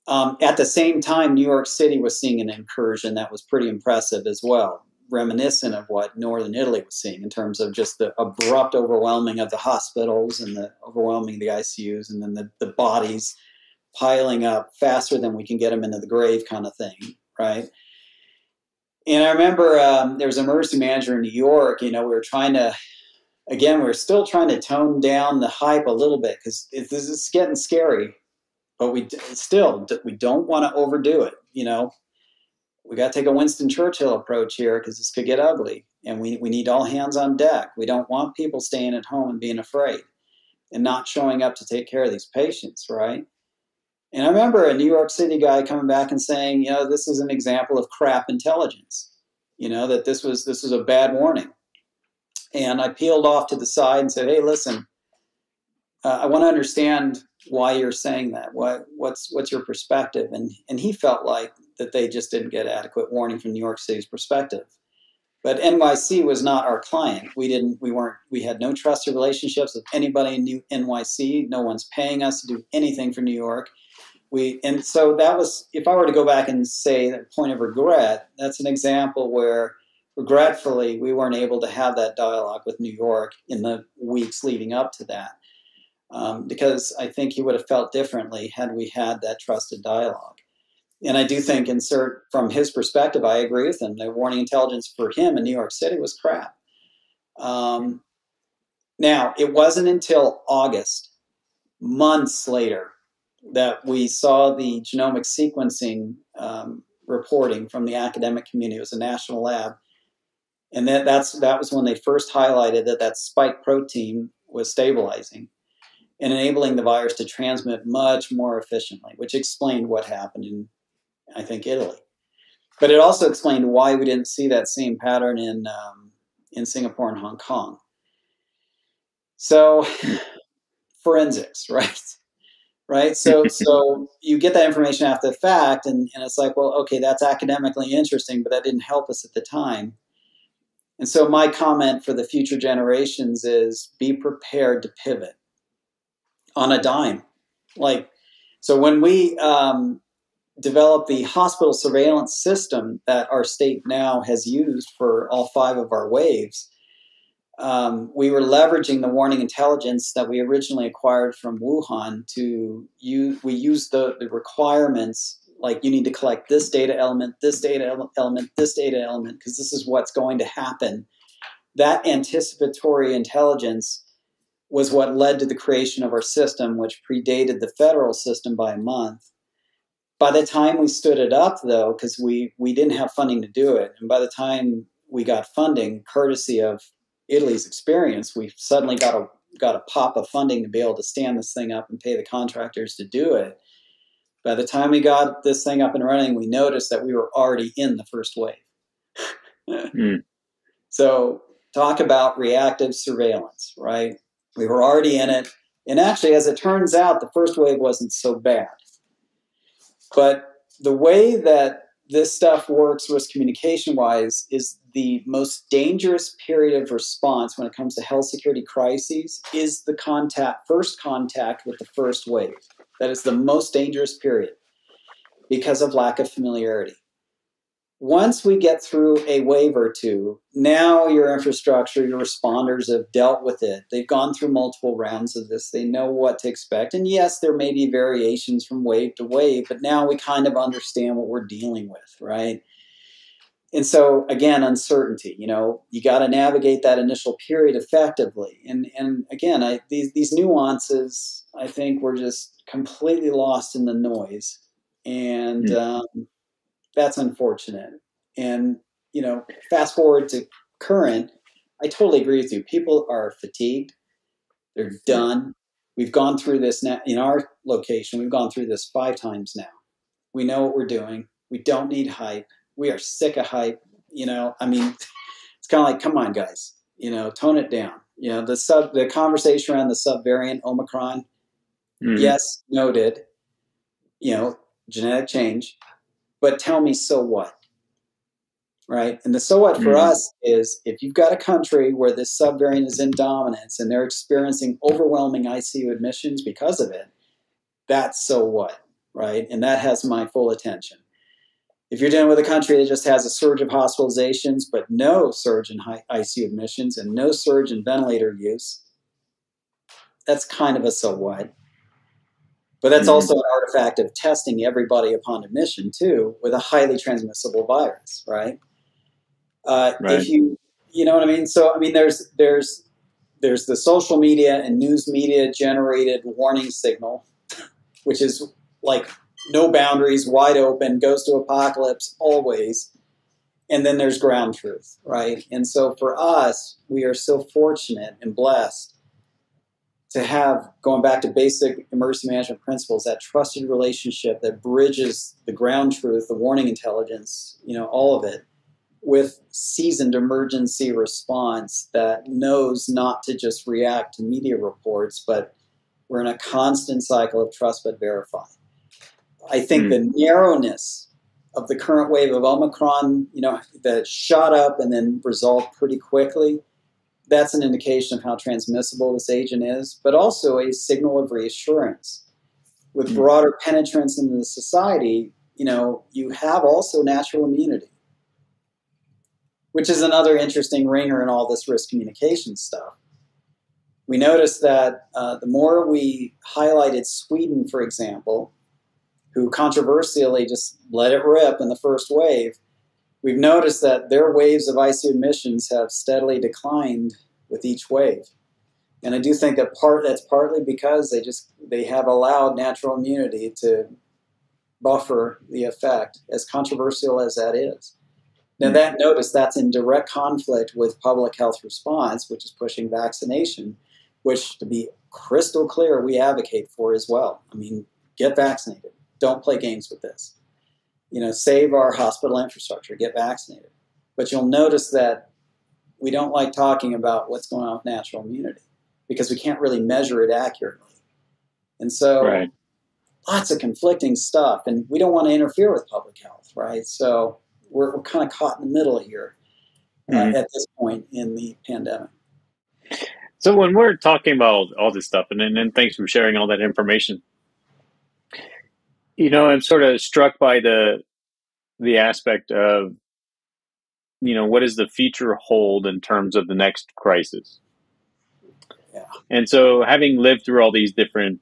Speaker 2: At the same time, New York City was seeing an incursion that was pretty impressive as well, reminiscent of what Northern Italy was seeing in terms of just the abrupt overwhelming of the hospitals and the overwhelming of the ICUs, and then the bodies piling up faster than we can get them into the grave kind of thing, right? And I remember there was an emergency manager in New York. We were trying to, again, we're still trying to tone down the hype a little bit, because this is getting scary, but we don't want to overdo it. We got to take a Winston Churchill approach here, because this could get ugly, and we need all hands on deck. We don't want people staying at home and being afraid and not showing up to take care of these patients, right? And I remember a New York City guy coming back and saying, this is an example of crap intelligence, that this was a bad warning. And I peeled off to the side and said, hey, listen, I want to understand why you're saying that. What's your perspective? And he felt like that they just didn't get adequate warning from New York City's perspective. But NYC was not our client. We had no trusted relationships with anybody in NYC. No one's paying us to do anything for New York. And so that was, if I were to go back and say that point of regret, that's an example where regretfully we weren't able to have that dialogue with New York in the weeks leading up to that. Because I think he would have felt differently had we had that trusted dialogue. And I do think, from his perspective, I agree with him. The warning intelligence for him in New York City was crap. Now, it wasn't until August, months later, that we saw the genomic sequencing reporting from the academic community. It was a national lab. And that was when they first highlighted that spike protein was stabilizing and enabling the virus to transmit much more efficiently, which explained what happened in, I think, Italy. But it also explained why we didn't see that same pattern in Singapore and Hong Kong. So, forensics, right? Right? So you get that information after the fact, and it's like, well, okay, that's academically interesting, but that didn't help us at the time. And so my comment for the future generations is be prepared to pivot on a dime. So when we developed the hospital surveillance system that our state now has used for all 5 of our waves, we were leveraging the warning intelligence that we originally acquired from Wuhan to use. We used the requirements, like you need to collect this data element, this data element, this data element, because this is what's going to happen. That anticipatory intelligence was what led to the creation of our system, which predated the federal system by a month. By the time we stood it up, though, because we didn't have funding to do it, and by the time we got funding, courtesy of Italy's experience, we suddenly got a pop of funding to be able to stand this thing up and pay the contractors to do it. By the time we got this thing up and running, we noticed that we were already in the first wave. So talk about reactive surveillance, right? We were already in it. And actually, as it turns out, the first wave wasn't so bad. But the way that this stuff works risk communication-wise is the most dangerous period of response when it comes to health security crises is the first contact with the first wave. That is the most dangerous period because of lack of familiarity. Once we get through a wave or two, now your infrastructure, your responders have dealt with it. They've gone through multiple rounds of this. They know what to expect. And yes, there may be variations from wave to wave, but now we kind of understand what we're dealing with, right? And so, again, uncertainty. You got to navigate that initial period effectively. And again, these nuances, I think, we're just completely lost in the noise And that's unfortunate. And, fast forward to current, I totally agree with you. People are fatigued. They're done. We've gone through this now in our location. We've gone through this 5 times now. We know what we're doing. We don't need hype. We are sick of hype. It's kind of like, come on, guys, tone it down. The conversation around the subvariant Omicron, yes, noted, genetic change, but tell me, so what? Right? And the so what for us is, if you've got a country where this subvariant is in dominance and they're experiencing overwhelming ICU admissions because of it, that's so what, right? And that has my full attention. If you're dealing with a country that just has a surge of hospitalizations, but no surge in ICU admissions and no surge in ventilator use, that's kind of a so what. But that's also an artifact of testing everybody upon admission, too, with a highly transmissible virus, right? If you know what I mean? So, there's the social media and news media generated warning signal, which is like no boundaries, wide open, goes to apocalypse always. And then there's ground truth, right? And so for us, we are so fortunate and blessed to have, going back to basic emergency management principles, that trusted relationship that bridges the ground truth, the warning intelligence, all of it, with seasoned emergency response that knows not to just react to media reports, but we're in a constant cycle of trust but verify. I think the narrowness of the current wave of Omicron, that shot up and then resolved pretty quickly, that's an indication of how transmissible this agent is, but also a signal of reassurance. With broader penetrance into the society, you have also natural immunity, which is another interesting ringer in all this risk communication stuff. We noticed that the more we highlighted Sweden, for example, who controversially just let it rip in the first wave, we've noticed that their waves of ICU admissions have steadily declined with each wave. And I do think that that's partly because they have allowed natural immunity to buffer the effect, as controversial as that is. Now, that's in direct conflict with public health response, which is pushing vaccination, which, to be crystal clear, we advocate for as well. Get vaccinated. Don't play games with this. Save our hospital infrastructure, get vaccinated. But you'll notice that we don't like talking about what's going on with natural immunity because we can't really measure it accurately. And so lots of conflicting stuff, and we don't want to interfere with public health, right? So we're kind of caught in the middle here at this point in the pandemic.
Speaker 3: So when we're talking about all this stuff, and thanks for sharing all that information, I'm sort of struck by the aspect of, what does the future hold in terms of the next crisis?
Speaker 2: Yeah.
Speaker 3: And so having lived through all these different,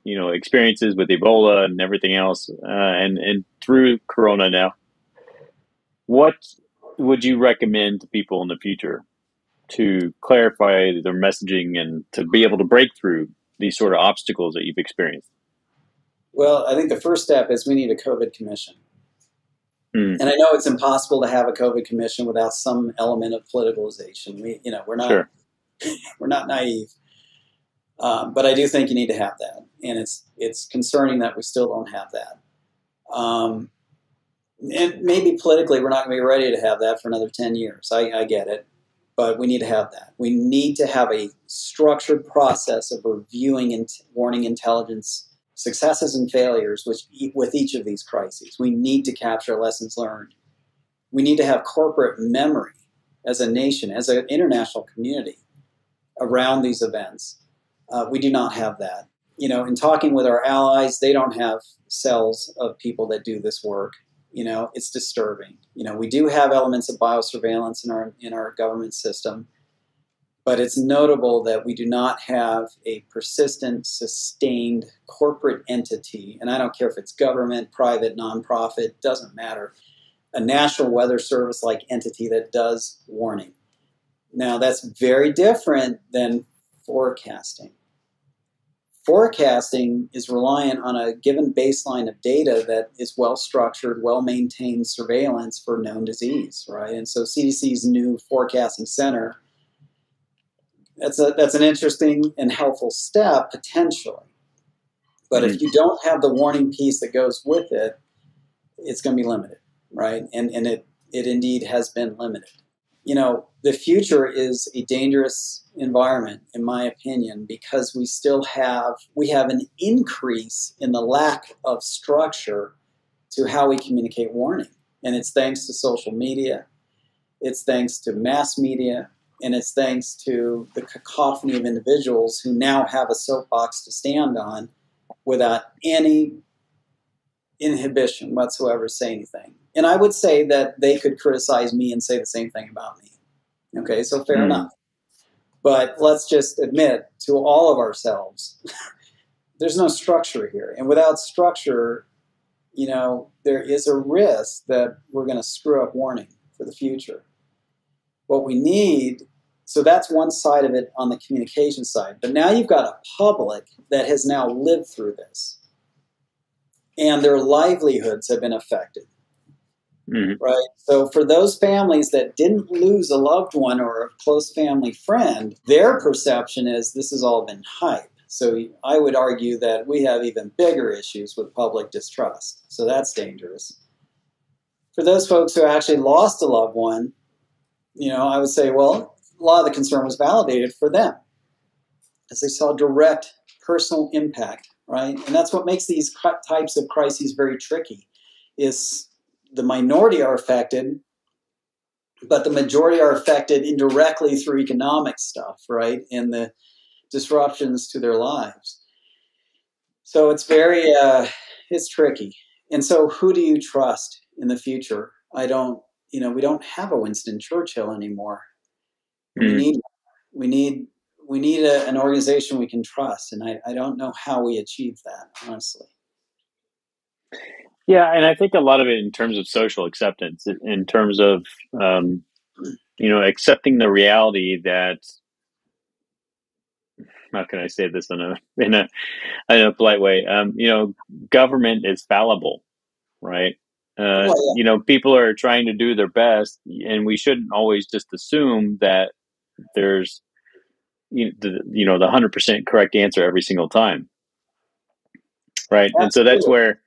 Speaker 3: experiences with Ebola and everything else, and through Corona now, what would you recommend to people in the future to clarify their messaging and to be able to break through these sort of obstacles that you've experienced?
Speaker 2: Well, I think the first step is we need a COVID commission. And I know it's impossible to have a COVID commission without some element of politicalization. We're not we're not naive, but I do think you need to have that, and it's concerning that we still don't have that. And maybe politically, we're not going to be ready to have that for another 10 years. I get it, but we need to have that. We need to have a structured process of reviewing and warning intelligence successes and failures with each of these crises. We need to capture lessons learned. We need to have corporate memory as a nation, as an international community around these events. We do not have that. In talking with our allies, they don't have cells of people that do this work. It's disturbing. We do have elements of biosurveillance in our government system, but it's notable that we do not have a persistent, sustained corporate entity, and I don't care if it's government, private, nonprofit, doesn't matter, a National Weather Service-like entity that does warning. Now, that's very different than forecasting. forecasting is reliant on a given baseline of data that is well-structured, well-maintained surveillance for known disease, right? And so CDC's new forecasting center, that's an interesting and helpful step, potentially. But if you don't have the warning piece that goes with it, it's going to be limited, right? And it indeed has been limited. You know, the future is a dangerous environment, in my opinion, because we have an increase in the lack of structure to how we communicate warning. And it's thanks to social media, it's thanks to mass media, and it's thanks to the cacophony of individuals who now have a soapbox to stand on without any inhibition whatsoever to say anything. And I would say that they could criticize me and say the same thing about me. Okay, so fair enough. But let's just admit to all of ourselves, there's no structure here. And without structure, you know, there is a risk that we're going to screw up warning for the future. What we need, so that's one side of it on the communication side. But now you've got a public that has now lived through this. And their livelihoods have been affected. Right? So for those families that didn't lose a loved one or a close family friend, their perception is this has all been hype. So I would argue that we have even bigger issues with public distrust. So that's dangerous. For those folks who actually lost a loved one, you know, I would say, well, a lot of the concern was validated for them as they saw direct personal impact, right? And that's what makes these types of crises very tricky, is the minority are affected, but the majority are affected indirectly through economic stuff, right? And the disruptions to their lives. So it's very, it's tricky. And so who do you trust in the future? We don't have a Winston Churchill anymore. We need an organization we can trust. And I don't know how we achieve that, honestly.
Speaker 3: Yeah, and I think a lot of it in terms of social acceptance, in terms of accepting the reality that, how can I say this in a polite way? Government is fallible, right? People are trying to do their best, and we shouldn't always just assume that there's the 100% correct answer every single time, right?
Speaker 2: Absolutely.
Speaker 3: And so that's where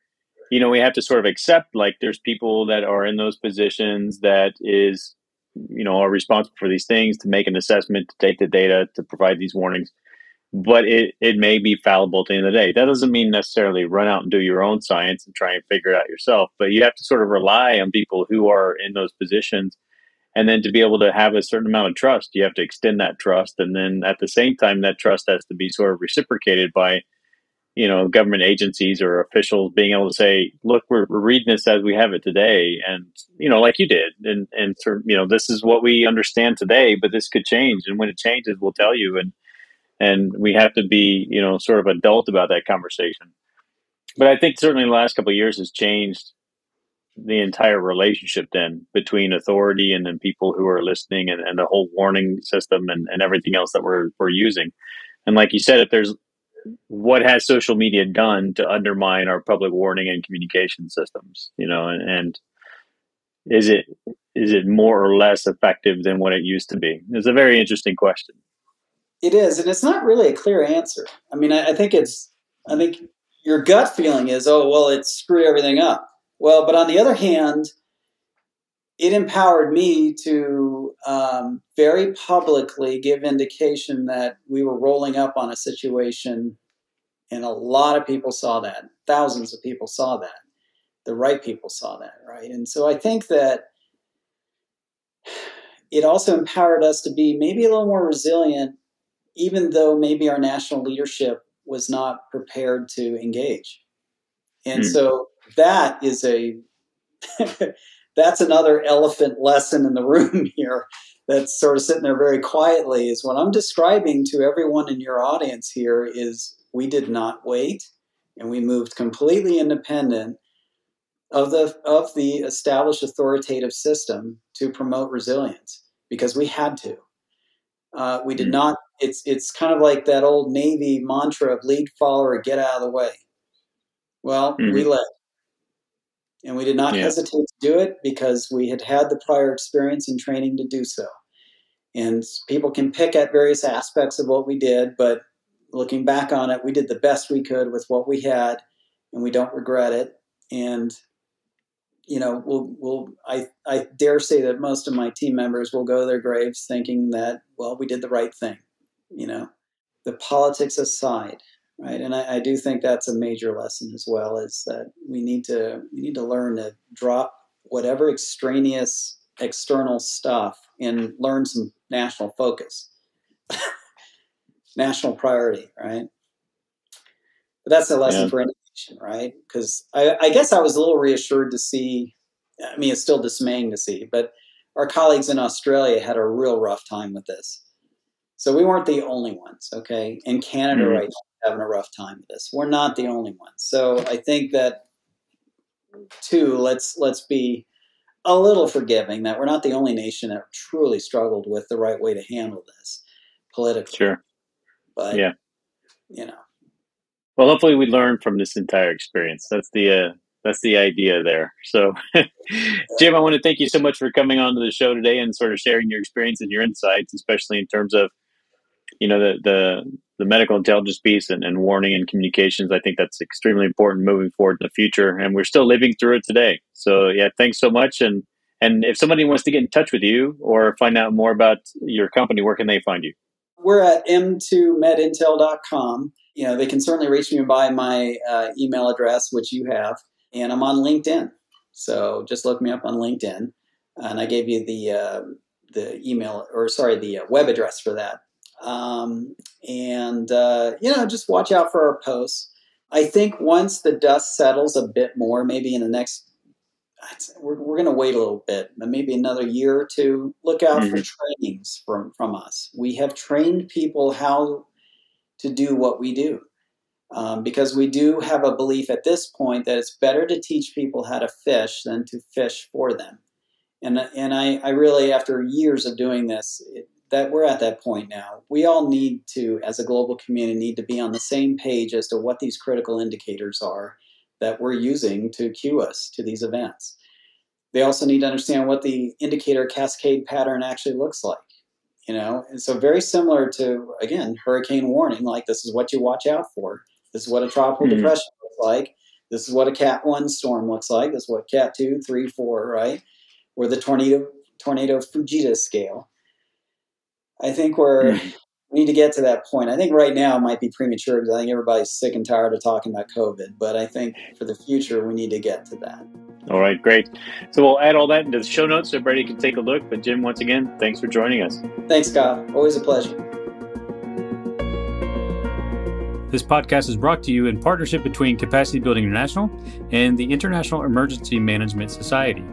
Speaker 3: we have to sort of accept, like, there's people that are in those positions that are responsible for these things, to make an assessment, to take the data, to provide these warnings. But it may be fallible at the end of the day. That doesn't mean necessarily run out and do your own science and try and figure it out yourself. But you have to sort of rely on people who are in those positions. And then to be able to have a certain amount of trust, you have to extend that trust. And then at the same time, that trust has to be sort of reciprocated by government agencies or officials being able to say, look, we're reading this as we have it today. And, like you did. And this is what we understand today, but this could change. And when it changes, we'll tell you. And we have to be, sort of adult about that conversation. But I think certainly the last couple of years has changed the entire relationship then between authority and then people who are listening, and the whole warning system and everything else that we're using. And like you said, what has social media done to undermine our public warning and communication systems? And is it more or less effective than what it used to be? It's a very interesting question.
Speaker 2: It is, and it's not really a clear answer. I mean, I think your gut feeling is, oh, well, it screwed everything up. Well, but on the other hand, it empowered me to very publicly give indication that we were rolling up on a situation, and a lot of people saw that. Thousands of people saw that. The right people saw that, right? And so I think that it also empowered us to be maybe a little more resilient, even though maybe our national leadership was not prepared to engage. And so that is that's another elephant lesson in the room here that's sort of sitting there very quietly, is what I'm describing to everyone in your audience here is we did not wait, and we moved completely independent of the established authoritative system to promote resilience, because we had to. We did not It's kind of like that old Navy mantra of lead, follow, or get out of the way. Well, we led. And we did not hesitate to do it because we had the prior experience and training to do so. And people can pick at various aspects of what we did, but looking back on it, we did the best we could with what we had, and we don't regret it. And I dare say that most of my team members will go to their graves thinking that, well, we did the right thing. The politics aside, right? And I do think that's a major lesson as well, is that we need to learn to drop whatever extraneous external stuff and learn some national focus, national priority, right? But that's a lesson for any nation, right? Because I guess I was a little reassured to see, I mean, it's still dismaying to see, but our colleagues in Australia had a real rough time with this. So we weren't the only ones, okay? And Canada right now is having a rough time with this. We're not the only ones. So I think that, too, let's be a little forgiving that we're not the only nation that truly struggled with the right way to handle this politically.
Speaker 3: Sure.
Speaker 2: But,
Speaker 3: Well, hopefully we learn from this entire experience. That's the idea there. So, Jim, I want to thank you so much for coming on to the show today and sort of sharing your experience and your insights, especially in terms of, the medical intelligence piece and warning and communications. I think that's extremely important moving forward in the future, and we're still living through it today. So, thanks so much. And if somebody wants to get in touch with you or find out more about your company, where can they find you?
Speaker 2: We're at m2medintel.com. They can certainly reach me by my email address, which you have, and I'm on LinkedIn. So just look me up on LinkedIn, and I gave you the web address for that. Just watch out for our posts. I think once the dust settles a bit more, maybe in the next, we're going to wait a little bit, maybe another year or two, look out for trainings from us. We have trained people how to do what we do. Because we do have a belief at this point that it's better to teach people how to fish than to fish for them. And I really, after years of doing this, that we're at that point now. We all need to, as a global community, need to be on the same page as to what these critical indicators are that we're using to cue us to these events. They also need to understand what the indicator cascade pattern actually looks like. And so very similar to, again, hurricane warning, like this is what you watch out for. This is what a tropical depression looks like. This is what a Cat 1 storm looks like. This is what Cat 2, 3, 4, right? Or the tornado Fujita scale. I think we need to get to that point. I think right now it might be premature because I think everybody's sick and tired of talking about COVID. But I think for the future, we need to get to that.
Speaker 3: All right, great. So we'll add all that into the show notes so everybody can take a look. But Jim, once again, thanks for joining us.
Speaker 2: Thanks, Scott. Always a pleasure.
Speaker 4: This podcast is brought to you in partnership between Capacity Building International and the International Emergency Management Society.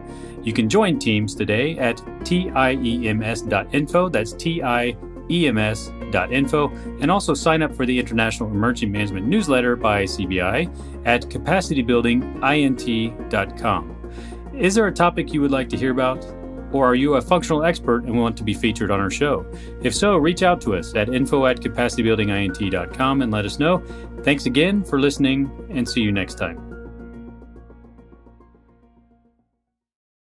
Speaker 4: You can join teams today at tiems.info. That's tiems.info. And also sign up for the International Emergency Management newsletter by CBI at capacitybuildingint.com. Is there a topic you would like to hear about? Or are you a functional expert and want to be featured on our show? If so, reach out to us at info@capacitybuildingint.com and let us know. Thanks again for listening, and see you next time.